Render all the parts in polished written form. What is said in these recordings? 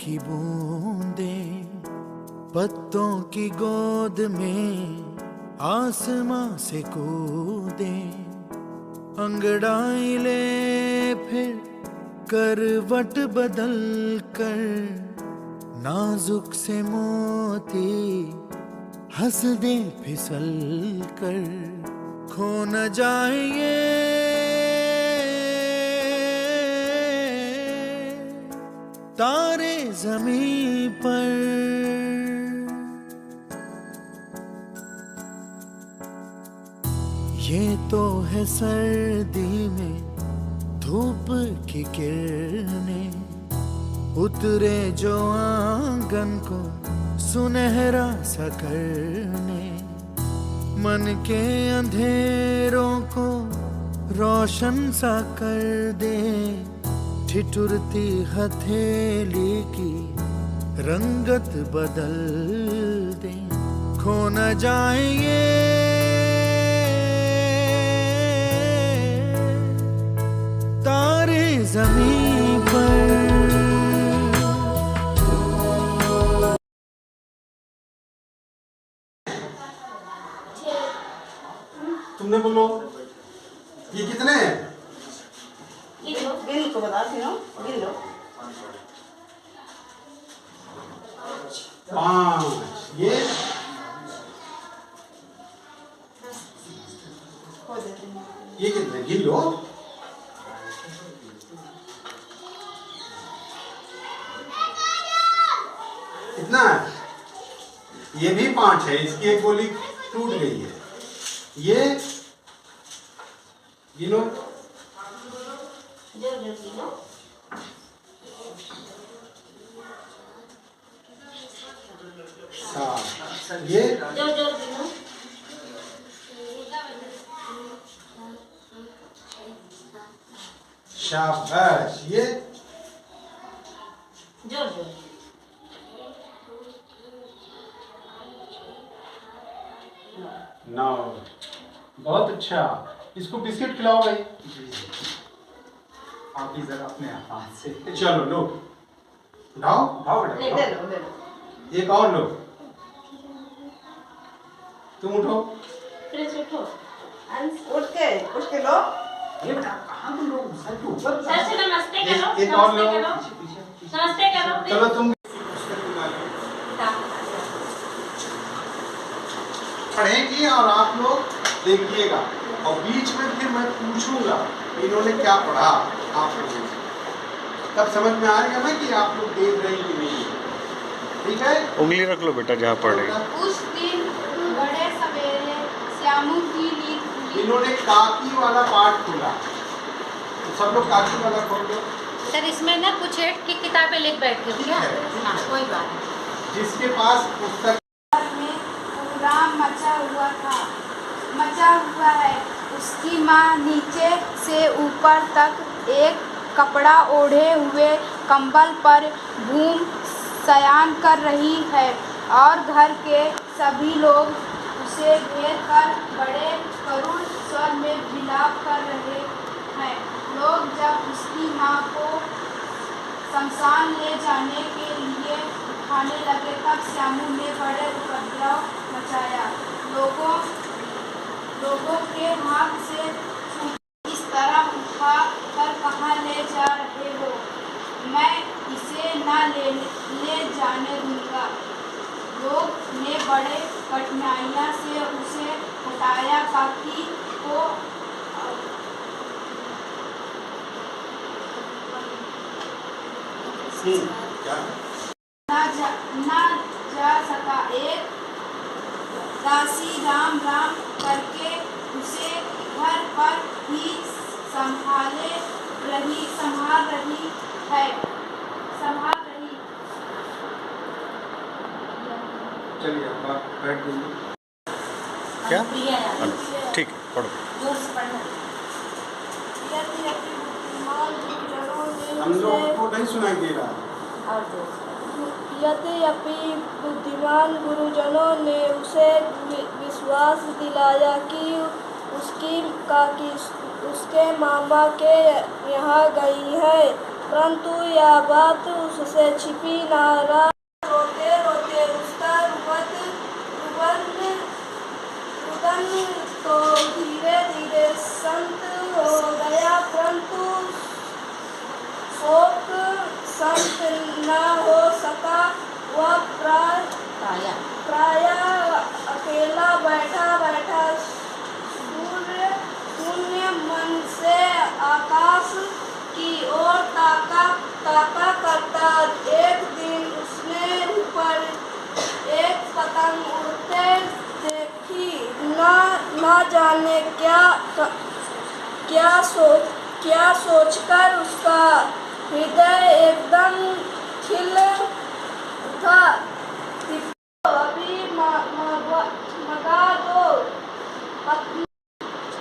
की बूंदें पत्तों की गोद में आसमां से कूदे, अंगड़ाई ले फिर करवट बदल कर, नाजुक से मोती हंस दे फिसल कर, खो न जाए ये तारे ज़मीं पर। ये तो है सर्दी में धूप की किरणें, उतरे जो आंगन को सुनहरा सा करने, मन के अंधेरों को रोशन सा कर दे, ठिठुरती हथेली की रंगत बदल दे, खो न जाए ये तारे ज़मीं पर। तुमने बोलो ये कितने हैं? गिन को बताती हूँ, गिन लो। 5 ये कितने गिन लो। कितना है? ये भी 5 है, इसकी एक गोली टूट गई है। ये गिनो। ये शाबाश। ये 9। बहुत अच्छा। इसको बिस्किट खिलाओ भाई। आप भी जरा अपने हाथ से। चलो लो, उठाओ उठाओ बेटा, एक और लो। तुम उठो। उठ के लो। ये बेटा कहाँ तुम लोग सर के ऊपर? सर से नमस्ते करो। एक और लो। नमस्ते करो। चलो तुम पढ़ेंगी और आप लोग देखिएगा, और बीच में फिर मैं पूछूंगा इन्होंने क्या पढ़ा आप लोगों से, तब समझ में आएगा ना कि आप लोग देख रहे हैं कि नहीं। ठीक है, उंगली रख लो बेटा जहाँ पढ़ रही। उस दिन बड़े सवेरे श्यामू की नींद खुली। इन्होंने काकी वाला पाठ खोला, तो सब लोग काकी वाला खोल दो। सर इसमें ना कुछ एक की किताबें लिख बैठे हो क्या? हाँ कोई बात नहीं। जिसके पास पुस्तक में पूरा मचा हुआ है। उसकी माँ नीचे से ऊपर तक एक कपड़ा ओढ़े हुए कंबल पर घूम शयन कर रही है, और घर के सभी लोग उसे घेर कर बड़े करुण स्वर में विलाप कर रहे हैं। लोग जब उसकी माँ को शमशान ले जाने के लिए उठाने लगे, तब श्यामू ने बड़े उपद्रव मचाया। लोगों के हाथ से इस तरह उठा कर कहाँ ले जा रहे हो? मैं इसे ना ले जाने दूंगा। लोग ने बड़े कठिनाइयाँ से उसे हटाया। काकी को ना जा सका। एक दासी राम राम करके उसे घर पर ही संभाल रही है। चलिए आप बैठ जाइए। क्या? ठीक है, पढ़ो। जोर से पढ़ना। हम लोग को नहीं सुनाई दे रहा। यद्यपि बुद्धिमान गुरुजनों ने उसे विश्वास दिलाया कि उसकी काकी उसके मामा के यहाँ गई है, परंतु यह बात उससे छिपी न रहा। रोते रोते उसका रुदन तो धीरे धीरे शांत हो गया, परंतु शोक शांत न हो सका। वह प्राय अकेला बैठा बैठा शून्य मन से आकाश की ओर ताका करता। एक दिन उसने ऊपर एक पतंग उड़ते देखी। न जाने क्या सोचकर उसका हृदय एकदम खिल उठा। अभी मंगा दो,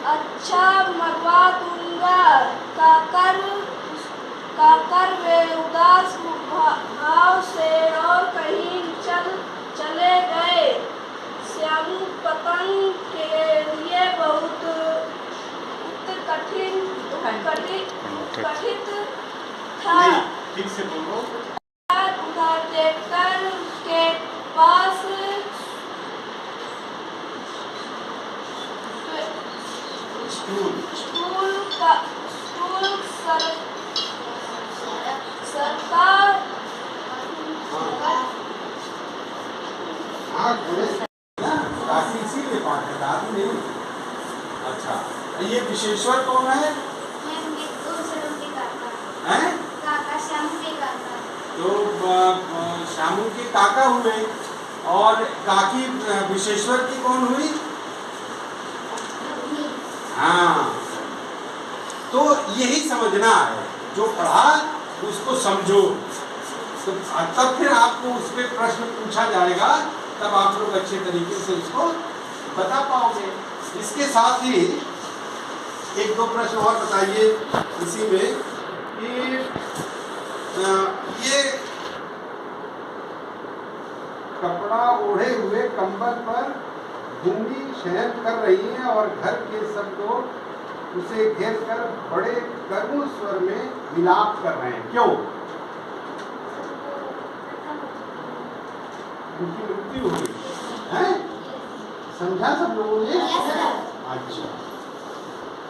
अच्छा मंगवा दूंगा, काकर वे उदास भाव से और कहीं चले गए। श्यामू पतंग के लिए बहुत कठिन था। ठीक से बोलो। उधर देखकर उसके पास स्टूल सरकार काफी इसीलिए बात है, रात नहीं। अच्छा, ये विशेश्वर कौन है? हैं? तो श्यामू के काका हुए, और काकी विशेश्वर की कौन हुई? हाँ, तो यही समझना है, जो पढ़ा उसको समझो, तो तब फिर आपको उस पर प्रश्न पूछा जाएगा, तब आप लोग अच्छे तरीके से उसको बता पाओगे। इसके साथ ही एक दो प्रश्न और बताइए इसी में कि ये कपड़ा ओढ़े हुए कंबल पर भूमि शयन कर रही है और घर के सब लोग उसे घेर कर बड़े करुण स्वर में विलाप कर रहे हैं। क्यों? उनकी मृत्यु हुई है। समझा सब लोगों ने?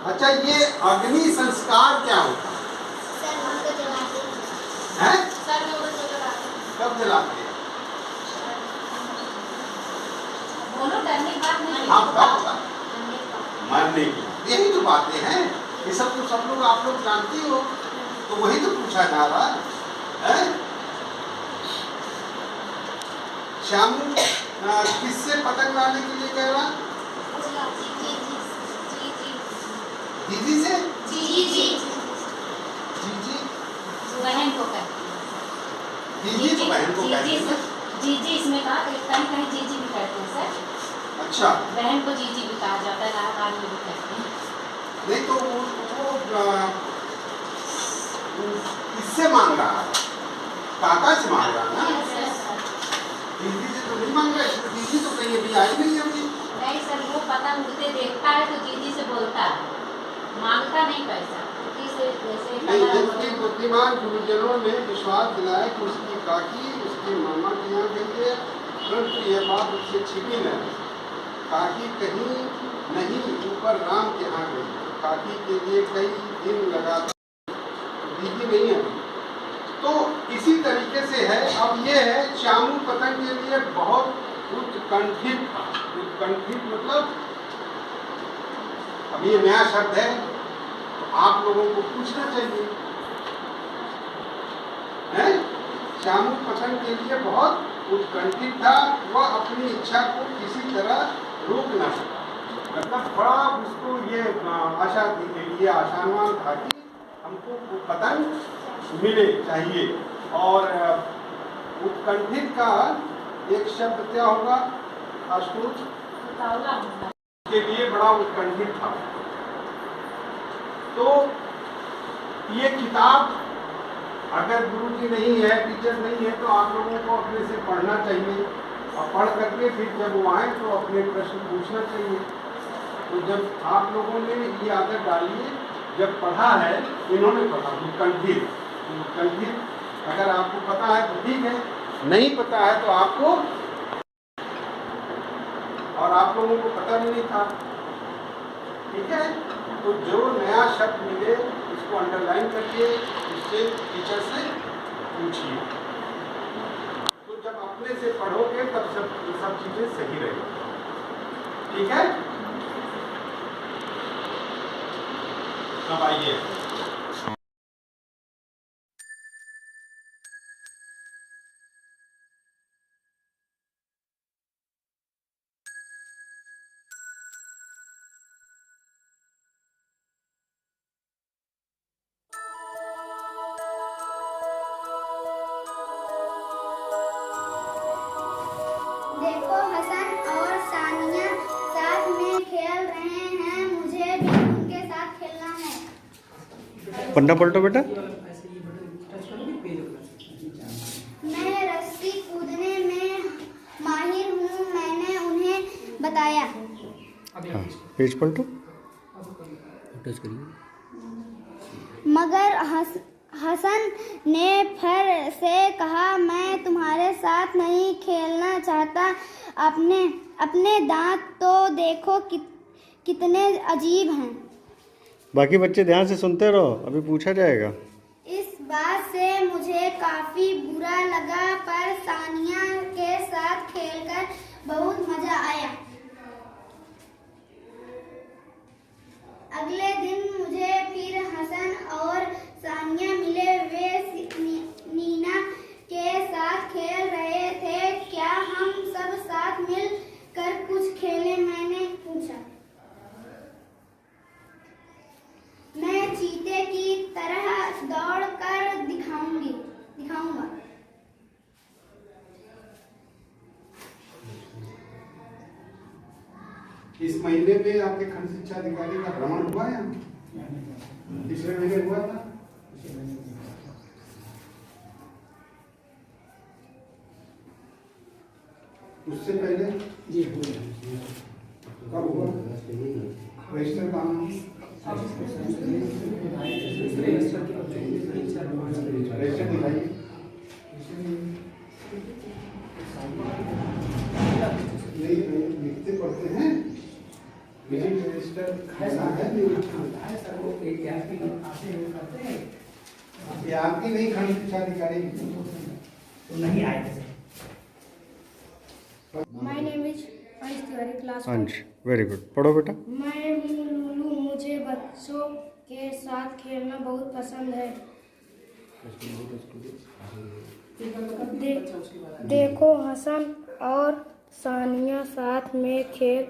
अच्छा, ये अग्नि संस्कार क्या होता है? कब जलाते हैं? हाँ, मरने की। यही तो बातें हैं, ये सब तो सब लोग आप लोग जानते हो, तो वही तो पूछा जा रहा है। श्यामू किससे पतंग लाने के लिए कह रहा? दीदी से? जीजी बहन को कहते हैं। दीदी तो बहन को कहते हैं। जीजी इसमें कहा, कहीं कहीं जीजी भी कहते हैं सर। अच्छा, बहन को जीजी भी कहा जाता है, इलाहाबाद में भी कहते हैं। नहीं तो वो किससे मांग रहा है? काका से मांग रहा है ना? दीदी से तो नहीं मांग रहा है, दीदी तो कहीं अभी आई नहीं है अभी। नहीं सर, वो पतंग उड़ते देखता है तो जीजी से बोलता है, मांगता नहीं पैसा। नहीं, जबकि बुद्धिमान गुरुजनों ने विश्वास दिलाया कि उसकी काकी उसके मामा के यहाँ गई है, परंतु यह बात उससे छिपी न। काकी कहीं नहीं, ऊपर राम के यहाँ गई। काकी के लिए कई दिन लगा, दीदी नहीं है। तो इसी तरीके से है। अब ये है, श्यामू पतंग के लिए बहुत उत्कंठित था। उत्कंठित मतलब अब ये नया शब्द है, तो आप लोगों को पूछना चाहिए है? श्यामू पतंग के लिए बहुत उत्कंठित था। वह अपनी इच्छा को किसी तरह रोक न सका। मतलब बड़ा उसको ये आशा ये आशावान था कि हमको वो पतंग मिले चाहिए। और उत्कंठित का एक शब्द क्या होगा? आशुतोष के लिए बड़ा उत्कंठित था। तो ये किताब अगर गुरुजी नहीं है, टीचर नहीं है, तो आप लोगों को अपने से पढ़ना चाहिए, और पढ़ करके फिर जब वो आए तो अपने प्रश्न पूछना चाहिए। तो जब आप लोगों ने ये आदत डाली है, जब पढ़ा है, इन्होंने पढ़ा उत्कंठित, कंठीर। अगर आपको पता है तो ठीक है, नहीं पता है तो आपको, और आप लोगों को पता भी नहीं था, ठीक है। तो जो नया शब्द मिले उसको अंडरलाइन करिए, इससे टीचर से पूछिए। तो जब अपने से पढ़ोगे तब सब चीजें सही रहेगी, ठीक है। अब आइए, देखो हसन और सानिया साथ में खेल रहे हैं, मुझे भी उनके साथ खेलना है। पन्ना पलटो बेटा। मैं रस्सी कूदने में माहिर हूँ, मैंने उन्हें बताया। हाँ, पेज पलटो। मगर हसन ने फिर से कहा, मैं तुम्हारे साथ नहीं खेलना चाहता। अपने दांत तो देखो कितने अजीब हैं। बाकी बच्चे ध्यान से सुनते रहो, अभी पूछा जाएगा। इस बात से मुझे काफी बुरा लगा, पर सानिया के साथ खेलकर बहुत मजा आया। अगले दिन मुझे फिर हसन और सानिया मिले। वे नीना के साथ खेल रहे थे। क्या हम सब साथ मिल कर कुछ खेलें, मैंने पूछा। मैं चीते की तरह दौड़ कर दिखाऊंगा। इस महीने में आपके खंड शिक्षा अधिकारी का भ्रमण हुआ है? पिछले महीने हुआ था। उससे पहले कब हुआ? रजिस्टर का नाम रजिस्टर दिखाइए। नहीं लिखते पढ़ते हैं, विजिट रजिस्टर ये आपकी नहीं, खंड शिक्षा अधिकारी तो नहीं आए थे। माय नेम इज अंश तिवारी, क्लास अंश, वेरी गुड। पढ़ो बेटा। मैं हूँ लूलू, मुझे बच्चों के साथ खेलना बहुत पसंद है। देखो हसन और सानिया साथ में खेल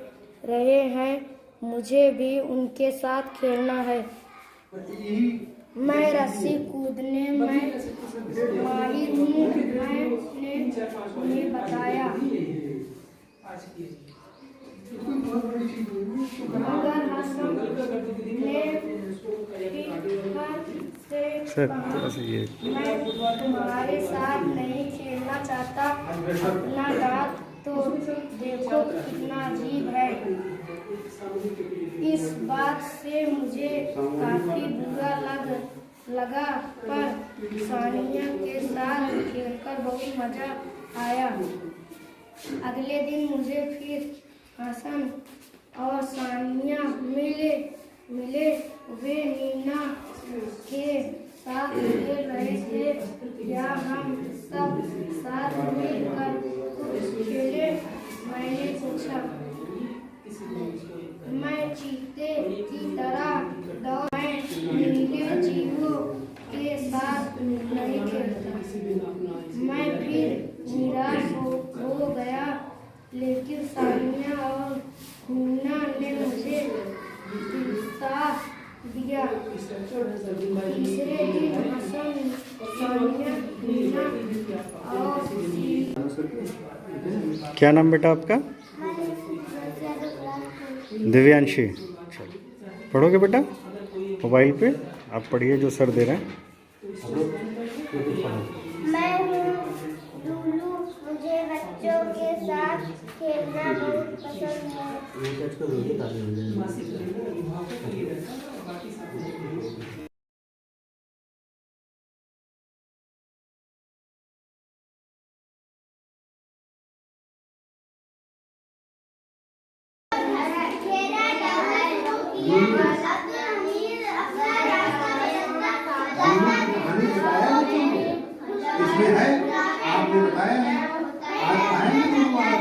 रहे हैं, मुझे भी उनके साथ खेलना है। मैं रस्सी कूदने में माहिर हूँ, मैंने उन्हें बताया। मगर हसन ने सर थोड़ा सा ये, मैं तुम्हारे साथ नहीं खेलना चाहता। अपना दांत तो देखो कितना अजीब है। इस बात से मुझे काफी बुरा लगा, पर सानिया के साथ खेलकर बहुत मजा आया। अगले दिन मुझे फिर हसन और सानिया मिले। वे नीना के साथ खेल रहे थे। क्या हम सब साथ मिलकर कुछ खेले, मैंने पूछा। मैं चीते की तरह दौड़, मैं नीले जीवों के साथ नहीं खेलता। मैं फिर निराश हो गया, लेकिन सानिया और नीना ने मुझे उत्साह दिया। तीसरे दिन हसन, सानिया, नीना और क्या नाम बेटा आपका? दिव्यांशी। चलो पढ़ोगे बेटा मोबाइल पे, आप पढ़िए जो सर दे रहे हैं। मैं हूँ लूलू, मुझे बच्चों के साथ खेलना बहुत पसंद है। कहानी बताया बच्चों को? इसमें है, आपने बताया है, आज आएंगे गुरुवार।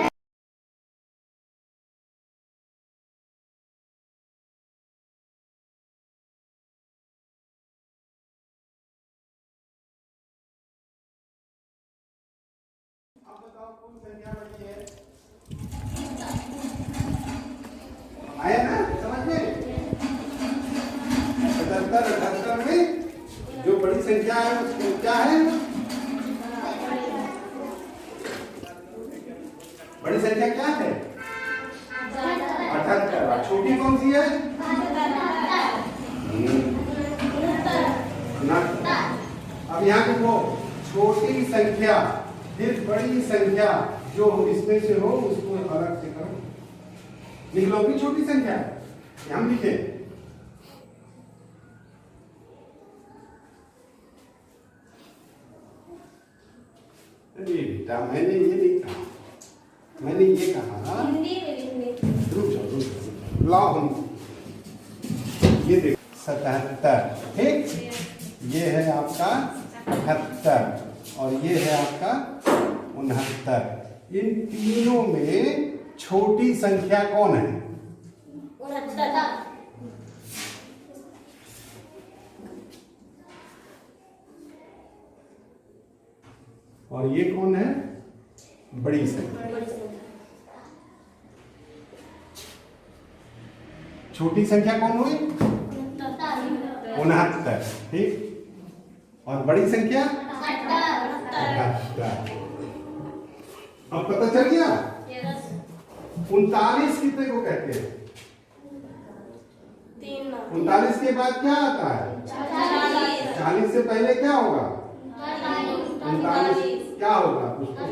अब बताओ कौन संख्या बची है? आया ना समझ में? 77, 78 में जो बड़ी संख्या है उसको क्या है? बड़ी संख्या क्या है? 78। और छोटी कौन सी है? 69। अब यहाँ देखो, छोटी संख्या फिर बड़ी संख्या जो इसमें से हो उसको अलग से करो। लिख लो भी छोटी संख्या है, हम लिखे। अरे बेटा मैंने ये नहीं कहा, मैंने ये कहा रुक जाओ, लाओ हम ये देखो 77, ठीक। ये है आपका 78 और ये है आपका 69। इन तीनों में छोटी संख्या कौन है? 69। और ये कौन है? बड़ी संख्या। छोटी संख्या कौन हुई? 69, ठीक। और बड़ी संख्या 78। अब पता चल गया? 39 कितने को कहते हैं? 39 के बाद क्या आता है? 40 से पहले क्या होगा? 39 क्या होगा? उसको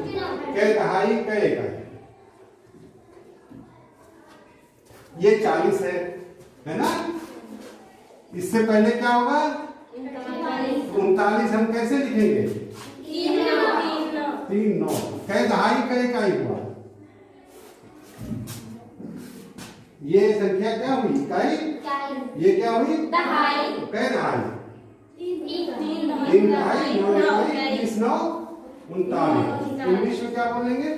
कै दहाई कै इकाई। ये 40 है ना? इससे पहले क्या होगा? 39 हम कैसे लिखेंगे? 3 9। कै दहाई कै इकाई हुआ? ये संख्या क्या हुई? इकाई। ये क्या हुई? दहाई। कै दहाई? 3 दहाई 9 इकाई 30 9 39। इंग्लिश में क्या बोलेंगे?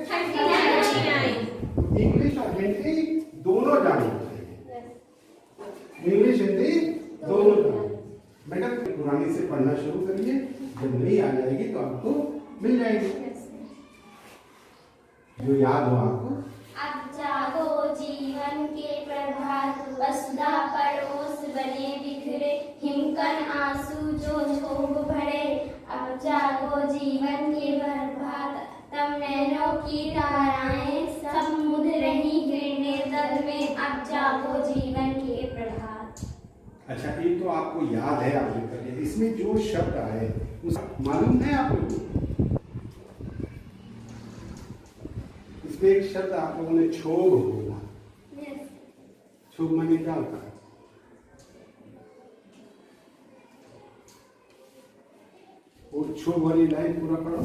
इंग्लिश और हिंदी दोनों जाने चाहिए। इंग्लिश हिंदी दोनों जाने। बेटा पुरानी से पढ़ना शुरू करिए, जब नहीं आ जाएगी तो आपको मिल जाएगी, जो याद हो आपको। अब जागो जीवन के प्रभात, वसुधा पड़ोस बने बिखरे, हिमकन आंसू जो छोप भरे। अब जागो जीवन के प्रभात, तब नैनों की धाराएं सब मुद रही गिरने दल में। अब जागो जीवन के प्रभात। अच्छा, एक तो आपको याद है, आप लिख करके इसमें जो शब्द आए उस मालूम है आप लोगों को? इसमें एक शब्द आप लोगों ने छोग बोला। छोग माने क्या होता है? वो छोग वाली लाइन पूरा पढ़ो।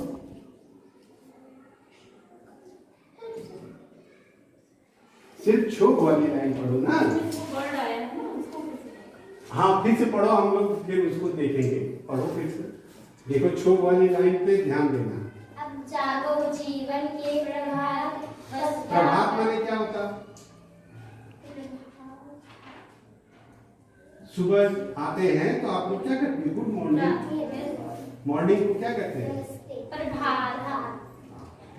सिर्फ छोग वाली लाइन पढ़ो ना। हाँ फिर से पढ़ो, हम लोग फिर उसको देखेंगे। पढ़ो फिर से, देखो छोग वाली लाइन पे ध्यान देना। अब जागो जीवन के प्रभात। प्रभात माने क्या होता? सुबह आते हैं तो आप लोग क्या करते हैं? Good morning. मॉर्निंग को क्या कहते हैं? प्रभात।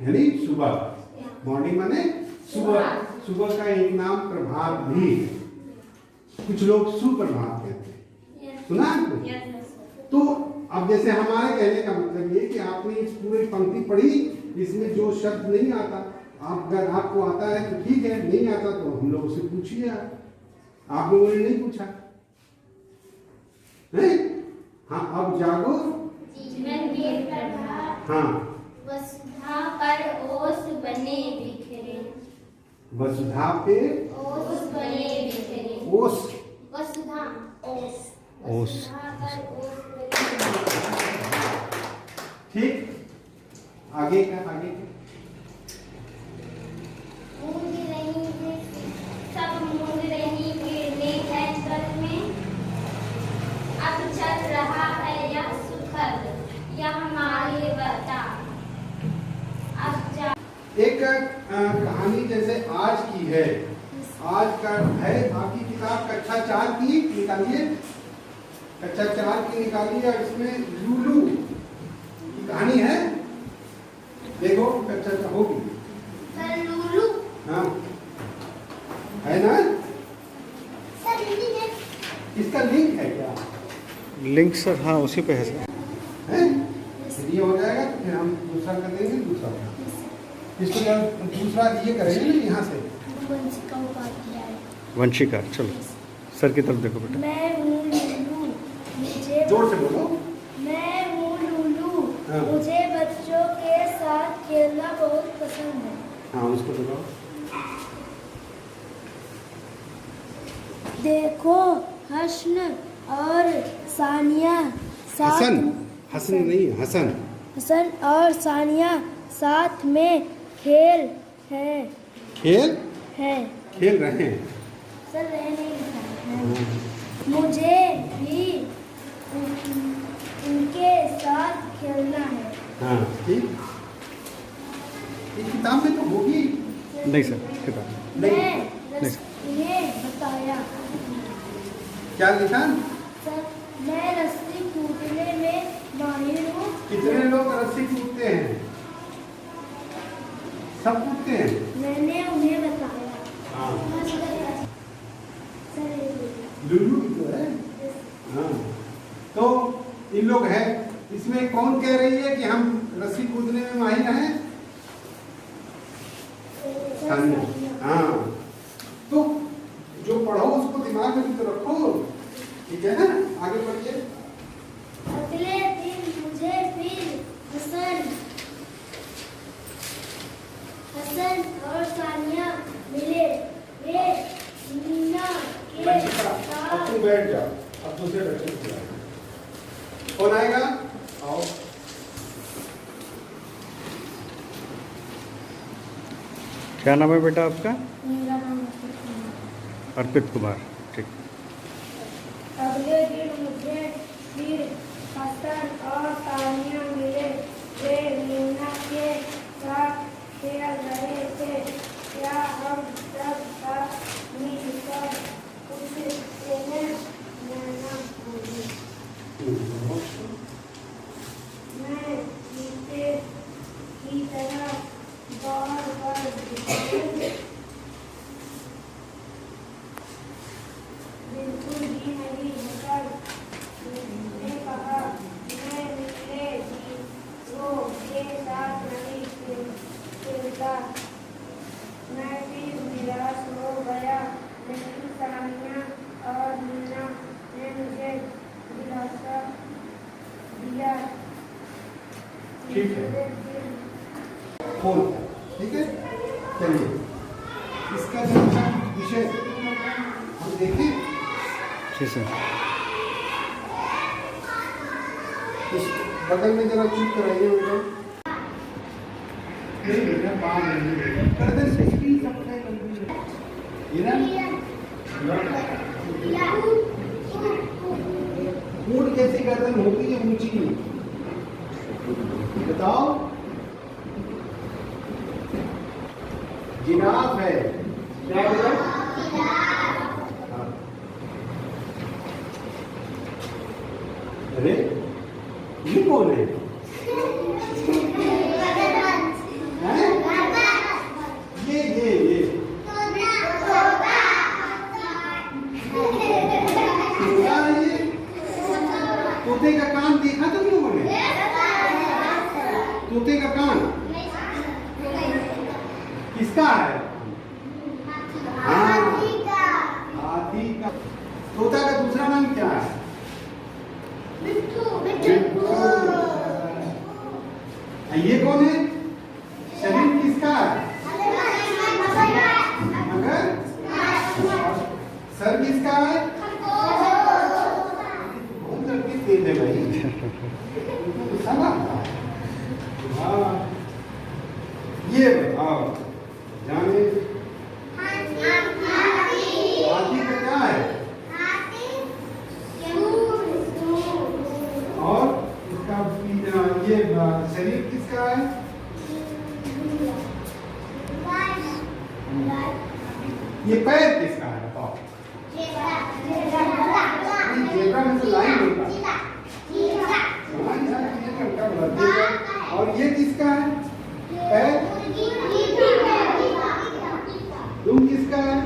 यानी सुबह। मॉर्निंग माने सुबह। सुबह का एक नाम प्रभात भी है। कुछ लोग सुप्रभात कहते हैं, सुना आपने? तो अब जैसे हमारे कहने का मतलब ये कि आपने इस पूरी पंक्ति पढ़ी, इसमें जो शब्द नहीं आता, आप अगर आपको आता है तो ठीक है, नहीं आता तो हम लोगों से पूछिए। आप लोगों ने नहीं पूछा है? हाँ, अब जागो जीवन के प्रभात। हाँ, वसुधा पर ओस बने बिखरे। वसुधा पे ओस बने बिखरे। ओस। वसुधा ओस। ओस। वसुधा पर ओस बने। ठीक, आगे का आगे का। मूंद रही है सब मूंद रही गिरने है सब कहानी जैसे आज की है, आज का है आपकी किताब कक्षा 4 की, निकालिए कक्षा 4 की निकालिए। इसमें लूलू की कहानी है, देखो कक्षा होगी। सर लूलू हाँ है ना, सर हिंदी में इसका लिंक है क्या? लिंक सर हाँ उसी पे है सर। है ये हो जाएगा तो फिर हम दूसरा कर देंगे। दूसरा इसको जब दूसरा ये करेंगे ना यहाँ से वंशिका उपाध्याय। वंशिका, चलो सर की तरफ देखो बेटा। मैं हूँ लूलू, मुझे जोर से बोलो। मैं हूँ लूलू, हाँ। मुझे बच्चों के साथ खेलना बहुत पसंद है। हाँ उसको बोलो। देखो हसन और सानिया साथ हसन, हसन नहीं हसन। हसन और सानिया साथ में खेल है खेल है खेल रहे हैं। सर रह नहीं लिखा है। मुझे भी उनके साथ खेलना है। हाँ ठीक, ये किताब में तो होगी। नहीं सर किताब मैं इन्हें बताया। क्या लिखा? सर मैं रस्सी कूदने में माहिर हूँ। कितने लोग रस्सी कूदते हैं? सब कूदते हैं। मैंने उन्हें बताया। हाँ सर लूलू की तो है। हाँ तो इन लोग हैं, इसमें कौन कह रही है कि हम रस्सी कूदने में माहिर हैं? सानिया। हाँ तो जो पढ़ो उसको दिमाग में भी तो रखो, ठीक है ना? आगे बढ़िए। अगले दिन मुझे फिर हसन और सानिया मिले। वे मीना के अब तुम बैठ जाओ, अब दूसरे बच्चे को बुलाओ। कौन आएगा? आओ। क्या नाम है बेटा आपका? मेरा नाम अर्पित कुमार। ठीक। अगले दिन मुझे फिर हसन और सानिया मिले। वे मीना के साथ खेल रहे थे। क्या हम सब साथ मिलकर कुछ खेलें? मैंने बोली। मैं चीते की तरह बार बार बिल्कुल भी नहीं होकर ने कहा मैं निकले जीरो के साथ नहीं खेलता। मैं फिर निराश हो गया, लेकिन सानिया और मीना ने मुझे दिलासा दिया। ठीक है, कौन? ठीक है, चलिए इसका जो विषय हम देखें। जी सर। इस बगल में जरा चुप कराइए बेटा। नहीं बेटा बाहर नहीं कर दे स्क्रीन सब ये ना ऊंट जैसी गर्दन होती है, ऊंची। बताओ जिराफ है क्या? अरे ये कौन है? ये तोता है ये। तोते का कान देखा तुम लोगों ने? तोते का कान किसका है? हाथी का। तोता का दूसरा नाम क्या है? ये कौन है? शरीर किसका है? मगर सर किसका है? बहुत लड़के तेज है भाई। तो सब आता है। हाँ ये बताओ जाने हाथी का क्या है? और इसका ये शरीर किसका है? ये पैर किसका है बताओ? नहीं, जेब्रा में तो लाइन होता है। और ये किसका है? पैर? दुम किसका है?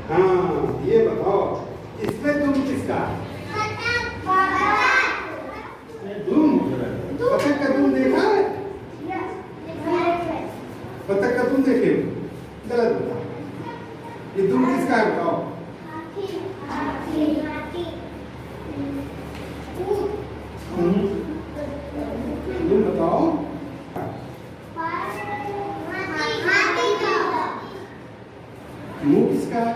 हाँ, ये बताओ इसमें दुम किसका है? दुम? बतख का दुम देखा है? बतख का दुम देखे? गलत बताओ। ये दुम किसका है बताओ? दुम बताओ। मुंह किसका है?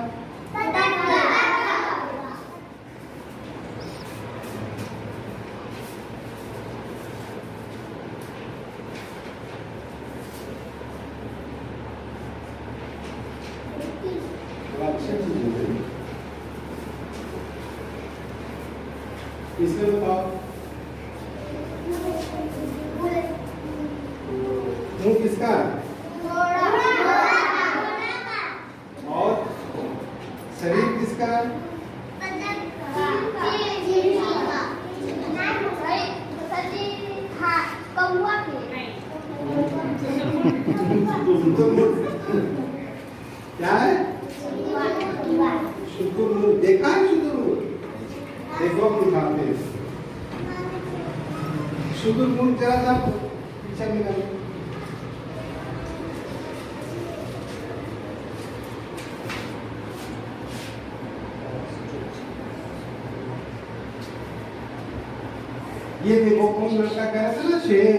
इसमें बताओ मुंह किसका है? और शरीर किसका है? क्या है? शुतुरमुर्ग देखा है? शुतुरमुर्ग देखो दिखाते हैं। शुतुरमुर्ग जरा सा पीछे निकालो। ये देखो कौन लड़का कह रहा था ना शेर।